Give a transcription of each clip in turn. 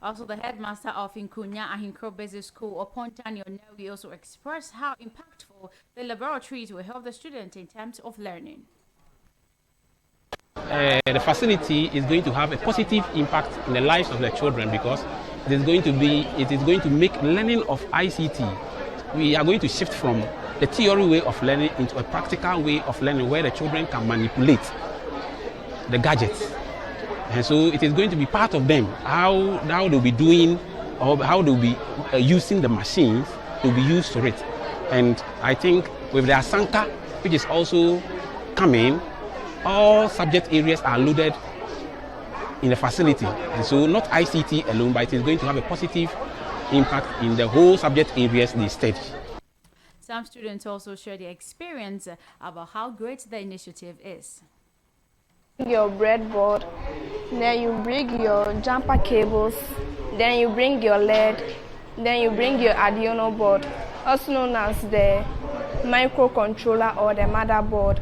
Also, the headmaster of Nkunya Ahinkro Basic School, Opontani Onewi, also expressed how impactful the laboratories will help the students in terms of learning. The facility is going to have a positive impact in the lives of the children because it is going to make learning of ICT. We are going to shift from the theory way of learning into a practical way of learning where the children can manipulate the gadgets. And so it is going to be part of them, how they'll be doing or how they'll be using the machines to be used for it. And I think with the Asanka, which is also coming, all subject areas are loaded in the facility. And so not ICT alone, but it is going to have a positive impact in the whole subject areas they study. Some students also share their experience about how great the initiative is. Your breadboard, then you bring your jumper cables, then you bring your LED, then you bring your Arduino board, also known as the microcontroller or the motherboard.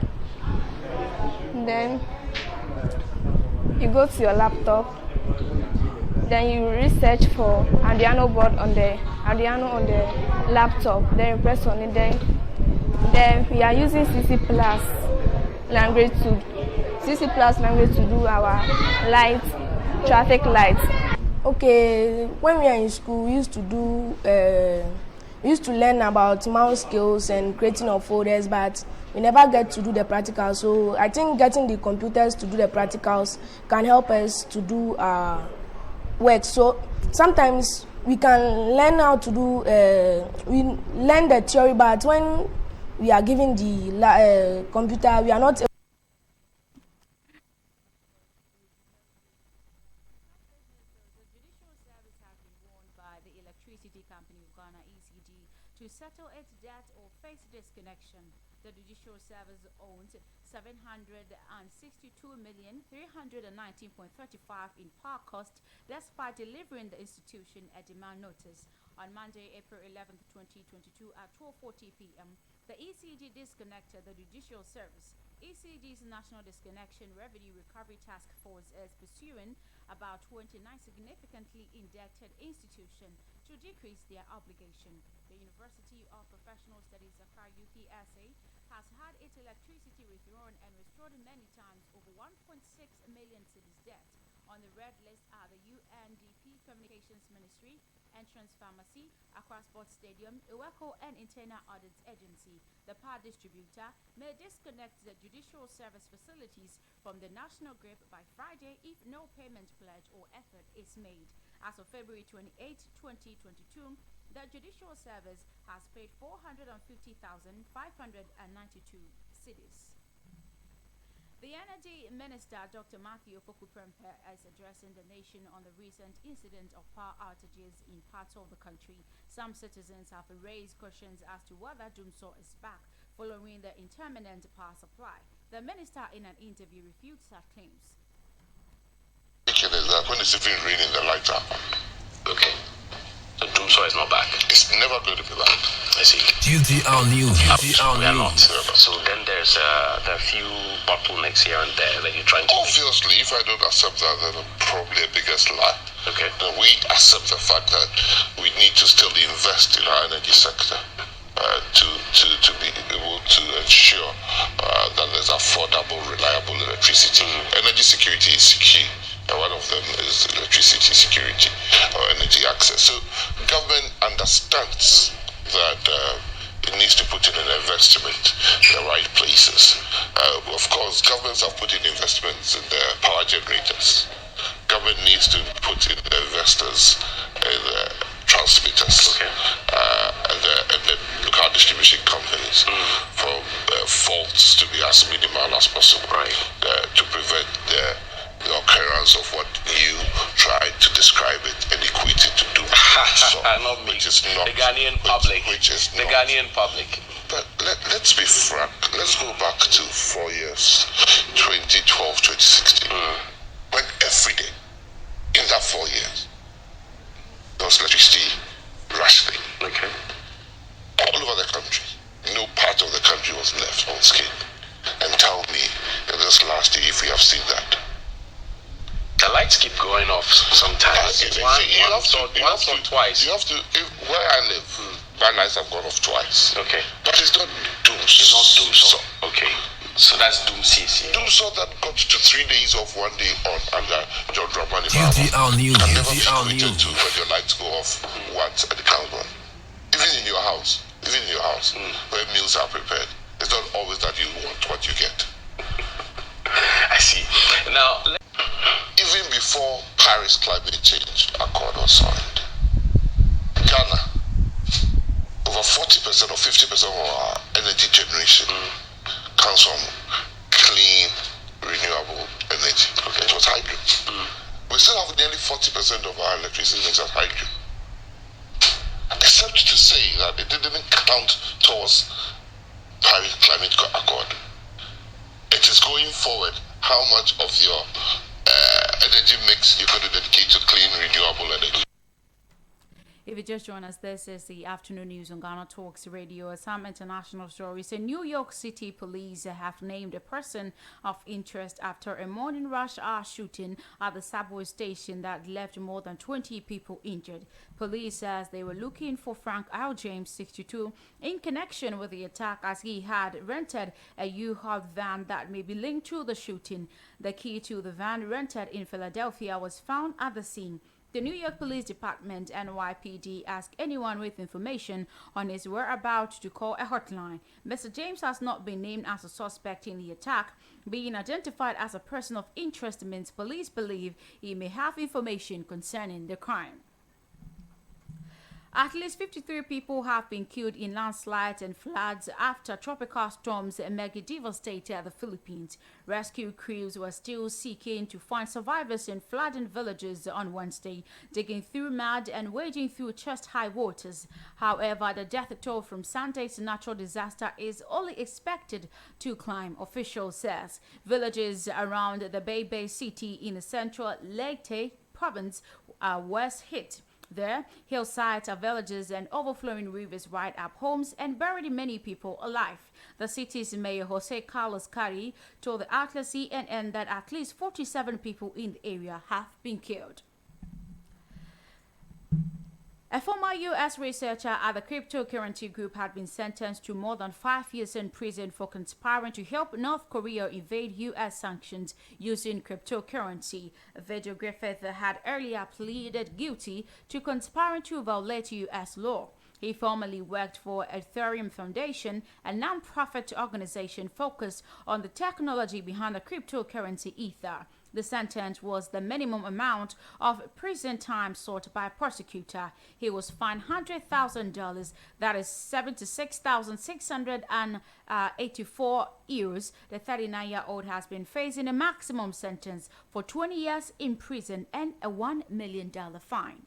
Then you go to your laptop, then you research for Arduino board on the laptop, then you press on it, then we are using CC+ language to do our traffic lights. Okay, when we are in school, we used to learn about mouse skills and creating of folders, but we never get to do the practicals. So I think getting the computers to do the practicals can help us to do our work. So sometimes we can learn how to do, we learn the theory, but when we are given the computer, we are not able. To settle its debt or face disconnection. The Judicial Service owns 762,319.35 in power cost, despite delivering the institution a demand notice. On Monday, April 11, 2022 at 12:40 p.m., the ECG disconnected the Judicial Service. ECG's National Disconnection Revenue Recovery Task Force is pursuing about 29 significantly indebted institutions to decrease their obligation. The University of Professional Studies, Accra UPSA, has had its electricity withdrawn and restored many times, over 1.6 million cedis debt. On the red list are the UNDP Communications Ministry, Entrance Pharmacy, Accra Sports Stadium, Iweco, and Internal Audit Agency. The power distributor may disconnect the Judicial Service facilities from the national grid by Friday if no payment pledge or effort is made. As of February 28, 2022, the Judicial Service has paid 450,592 cedis. The Energy Minister, Dr. Opoku Prempeh, is addressing the nation on the recent incident of power outages in parts of the country. Some citizens have raised questions as to whether Dumso is back following the intermittent power supply. The minister, in an interview, refutes such claims. Is that when it's even raining, the lights are on. Okay. So Dumso is not back. It's never going to be back. I see. GTR News. GTR We are News. not. So then there's a few bottlenecks here and there that you're trying to. Obviously, if I don't accept that, then I'm probably a biggest lie. Okay. Then we accept the fact that we need to still invest in our energy sector to be able to ensure that there's affordable, reliable electricity. Energy security is key. And one of them is electricity security or energy access. So government understands that it needs to put in an investment in the right places. Of course, governments have put in investments in the power generators. Government needs to put in the investors in the transmitters, Okay. and the local distribution companies for faults to be as minimal as possible, Right. To prevent the occurrence of what you tried to describe it and equate it to do. So, Not me. which is not The Ghanaian public. Which is the not. Ghanaian public. But let's be frank. Let's go back to 4 years, 2012, 2016, when every day in that 4 years there was electricity rationing. Okay. All over the country. No part of the country was left unscathed. And tell me that this last year if we have seen that. The light lights keep going off sometimes. Once or twice. You have to. Where I live, my lights have gone off twice. Okay. But it's not doom. It's not doom. So okay. So that's doom CC. Doom so that got to 3 days off, 1 day on under John Dramani. GTR News. I've never GTR been News. to when your lights go off once at the countdown. Even in your house, where meals are prepared, it's not always that you want what you get. I see. Now, Even before Paris Climate Change Accord was signed, Ghana, over 40% or 50% of our energy generation comes from clean, renewable energy. Okay. It was hydro. We still have nearly 40% of our electricity mix as hydro. Except to say that it didn't count towards Paris Climate Accord. It is going forward how much of your energy mix you're going to dedicate to clean, renewable energy. If you just join us, this is the afternoon news on Ghana Talks Radio. Some international stories. The New York City police have named a person of interest after a morning rush hour shooting at the subway station that left more than 20 people injured. Police says they were looking for Frank L. James, 62, in connection with the attack, as he had rented a U-Haul van that may be linked to the shooting. The key to the van rented in Philadelphia was found at the scene. The New York Police Department, NYPD, asked anyone with information on his whereabouts to call a hotline. Mr. James has not been named as a suspect in the attack. Being identified as a person of interest means police believe he may have information concerning the crime. At least 53 people have been killed in landslides and floods after tropical storms Megi devastated the Philippines. Rescue crews were still seeking to find survivors in flooded villages on Wednesday, digging through mud and wading through chest-high waters. However, the death toll from Sunday's natural disaster is only expected to climb, officials says. Villages around the Bay city in the central Leyte province were hit. There, hillsides are villages and overflowing rivers ride up homes and buried many people alive. The city's mayor, Jose Carlos Cari, told the outlet CNN that at least 47 people in the area have been killed. A former U.S. researcher at the cryptocurrency group had been sentenced to more than 5 years in prison for conspiring to help North Korea evade U.S. sanctions using cryptocurrency. Video Griffith had earlier pleaded guilty to conspiring to violate U.S. law. He formerly worked for Ethereum Foundation, a non-profit organization focused on the technology behind the cryptocurrency Ether. The sentence was the minimum amount of prison time sought by a prosecutor. He was fined $100,000, that is 76,684 euros. The 39-year-old has been facing a maximum sentence for 20 years in prison and a $1 million fine.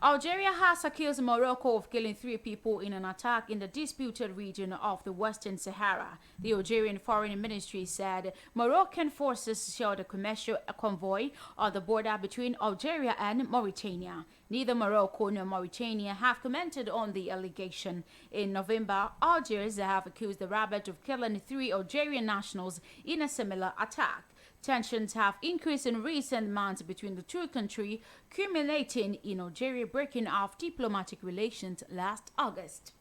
Algeria has accused Morocco of killing 3 people in an attack in the disputed region of the Western Sahara. The Algerian Foreign Ministry said Moroccan forces shelled a commercial convoy on the border between Algeria and Mauritania. Neither Morocco nor Mauritania have commented on the allegation. In November, Algiers have accused the Rabat of killing 3 Algerian nationals in a similar attack. Tensions have increased in recent months between the two countries, culminating in Algeria breaking off diplomatic relations last August.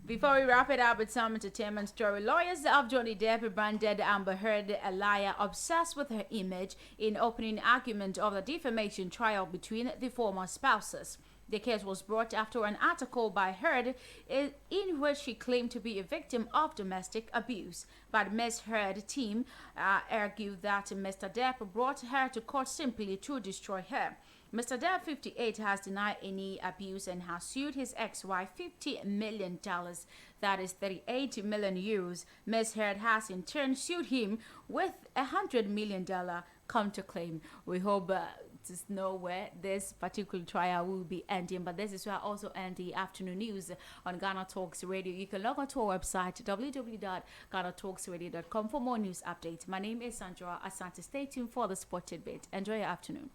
Before we wrap it up with some entertainment story, lawyers of Johnny Depp branded Amber Heard a liar obsessed with her image in opening argument of the defamation trial between the former spouses. The case was brought after an article by Heard in which she claimed to be a victim of domestic abuse. But Ms. Heard's team argued that Mr. Depp brought her to court simply to destroy her. Mr. Depp, 58, has denied any abuse and has sued his ex-wife $50 million. That is 38 million euros. Ms. Heard has in turn sued him with $100 million counterclaim. We hope to know where this particular trial will be ending, but this is where I also end the afternoon news on Ghana Talks Radio. You can log on to our website www.ghanatalksradio.com for more news updates. My name is Sandra Asante. Stay tuned for the sport tidbit. Enjoy your afternoon.